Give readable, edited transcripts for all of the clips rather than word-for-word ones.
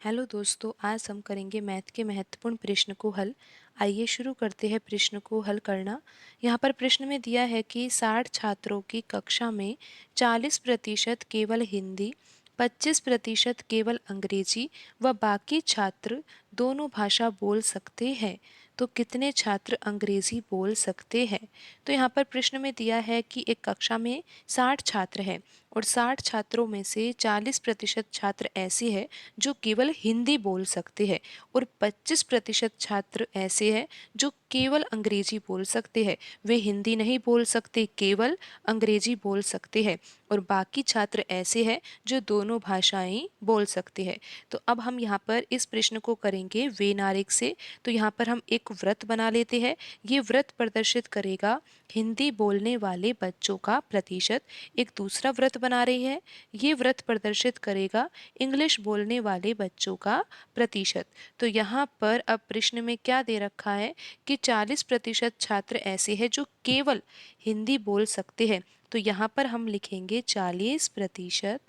Hello दोस्तों, आज हम करेंगे मैथ के महत्वपूर्ण प्रश्न को हल। आइए शुरू करते हैं प्रश्न को हल करना। यहाँ पर प्रश्न में दिया है कि 60 छात्रों की कक्षा में 40% केवल हिंदी, 25% केवल अंग्रेजी व बाकी छात्र दोनों भाषा बोल सकते हैं। तो कितने छात्र अंग्रेजी बोल सकते हैं? तो यहाँ पर प्रश्न में दिया है कि एक कक्षा में 60 छात्र हैं और 60 छात्रों में से 40% छात्र ऐसे हैं जो केवल हिंदी बोल सकते हैं और 25% छात्र ऐसे हैं जो केवल अंग्रेजी बोल सकते हैं। वे हिंदी नहीं बोल सकते, केवल अंग्रेजी बोल सकते हैं और बाकी छात्र ऐसे हैं जो दोनों भाषाएं बोल सकते हैं। तो अब हम यहाँ पर इस प्रश्न को करेंगे वेन आरेख से। तो यहाँ पर हम एक वृत्त बना लेते हैं। ये वृत्त प्रदर्शित करेगा हिंदी बोलने वाले बच्चों का प्रतिशत। एक दूसरा वृत्त बना रही है, ये वृत्त प्रदर्शित करेगा इंग्लिश बोलने वाले बच्चों का प्रतिशत। तो यहाँ पर अब प्रश्न में क्या दे रखा है कि 40% छात्र ऐसे हैं जो केवल हिंदी बोल सकते हैं। तो यहाँ पर हम लिखेंगे 40%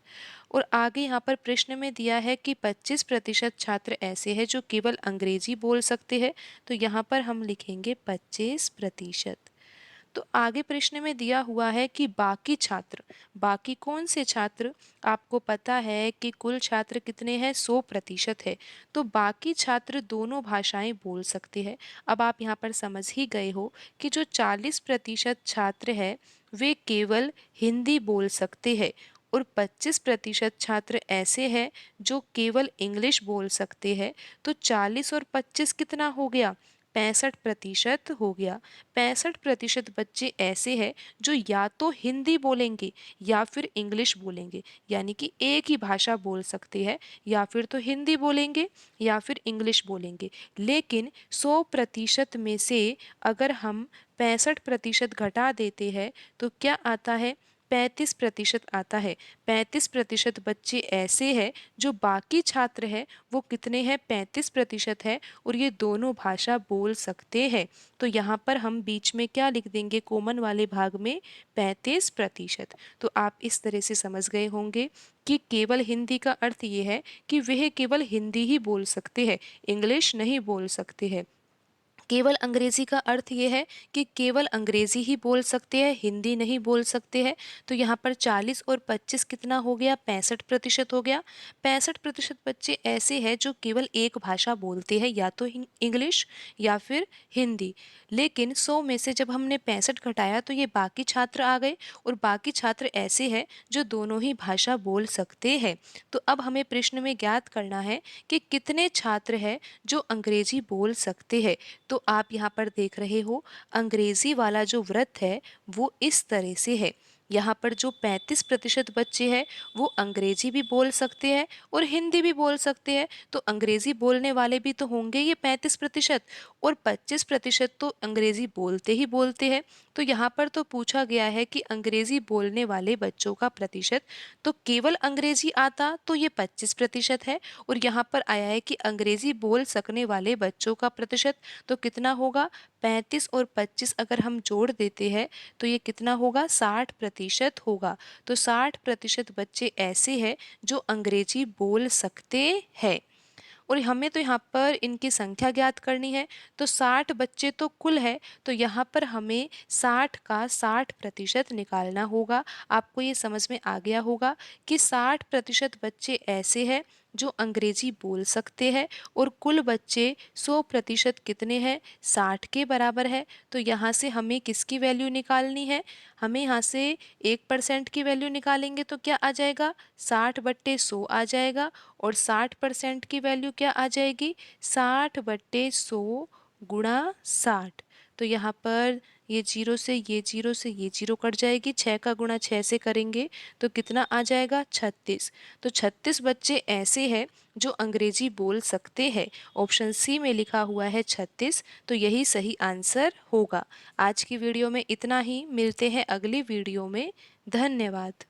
और आगे यहाँ पर प्रश्न में दिया है कि 25% छात्र ऐसे हैं जो केवल अंग्रेजी बोल सकते हैं। तो यहाँ पर हम लिखेंगे 25%। तो आगे प्रश्न में दिया हुआ है कि बाकी छात्र, बाकी कौन से छात्र? आपको पता है कि कुल छात्र कितने हैं? 100% है। तो बाकी छात्र दोनों भाषाएं बोल सकते हैं। अब आप यहाँ पर समझ ही गए हो कि जो 40% छात्र है वे केवल हिंदी बोल सकते हैं और 25% छात्र ऐसे हैं जो केवल इंग्लिश बोल सकते हैं। तो 40 और 25 कितना हो गया? 65% हो गया। 65% बच्चे ऐसे हैं जो या तो हिंदी बोलेंगे या फिर इंग्लिश बोलेंगे, यानी कि एक ही भाषा बोल सकते हैं, या फिर तो हिंदी बोलेंगे या फिर इंग्लिश बोलेंगे। लेकिन 100% में से अगर हम 65% घटा देते हैं तो क्या आता है? 35% आता है। 35% बच्चे ऐसे हैं जो बाकी छात्र हैं वो कितने हैं? 35% है और ये दोनों भाषा बोल सकते हैं। तो यहाँ पर हम बीच में क्या लिख देंगे कॉमन वाले भाग में? 35%। तो आप इस तरह से समझ गए होंगे कि केवल हिंदी का अर्थ ये है कि वह केवल हिंदी ही बोल सकते हैं, इंग्लिश नहीं बोल सकते हैं। केवल अंग्रेजी का अर्थ ये है कि केवल अंग्रेजी ही बोल सकते हैं, हिंदी नहीं बोल सकते हैं। तो यहाँ पर 40 और 25 कितना हो गया? 65% हो गया। 65% बच्चे ऐसे हैं जो केवल एक भाषा बोलते हैं, या तो इंग्लिश या फिर हिंदी। लेकिन 100 में से जब हमने 65 घटाया तो ये बाकी छात्र आ गए और बाकी छात्र ऐसे हैं जो दोनों ही भाषा बोल सकते हैं। तो अब हमें प्रश्न में ज्ञात करना है कि कितने छात्र हैं जो अंग्रेजी बोल सकते हैं। तो आप यहाँ पर देख रहे हो अंग्रेजी वाला जो वृत्त है वो इस तरह से है। यहाँ पर जो 35% बच्चे हैं वो अंग्रेजी भी बोल सकते हैं और हिंदी भी बोल सकते हैं। तो अंग्रेजी बोलने वाले भी तो होंगे ये 35%, और 25% तो अंग्रेजी बोलते ही बोलते हैं। तो यहाँ पर तो पूछा गया है कि अंग्रेजी बोलने वाले बच्चों का प्रतिशत, तो केवल अंग्रेजी आता तो ये 25% है, और यहाँ पर आया है कि अंग्रेजी बोल सकने वाले बच्चों का प्रतिशत, तो कितना होगा? 35 और 25 अगर हम जोड़ देते हैं तो ये कितना होगा? 60% होगा। तो 60% बच्चे ऐसे हैं जो अंग्रेजी बोल सकते हैं। और हमें तो यहाँ पर इनकी संख्या ज्ञात करनी है। तो 60 बच्चे तो कुल है, तो यहाँ पर हमें 60 का 60% निकालना होगा। आपको ये समझ में आ गया होगा कि 60% बच्चे ऐसे हैं जो अंग्रेजी बोल सकते हैं और कुल बच्चे 100% कितने हैं? 60 के बराबर है। तो यहाँ से हमें किसकी वैल्यू निकालनी है? हमें यहाँ से 1% की वैल्यू निकालेंगे तो क्या आ जाएगा? 60/100 आ जाएगा। और 60% की वैल्यू क्या आ जाएगी? 60/100 गुणा 60। तो यहाँ पर ये जीरो से ये जीरो से ये जीरो कट जाएगी। 6 का गुणा 6 से करेंगे तो कितना आ जाएगा? 36। तो 36 बच्चे ऐसे हैं जो अंग्रेजी बोल सकते हैं। ऑप्शन सी में लिखा हुआ है 36, तो यही सही आंसर होगा। आज की वीडियो में इतना ही, मिलते हैं अगली वीडियो में। धन्यवाद।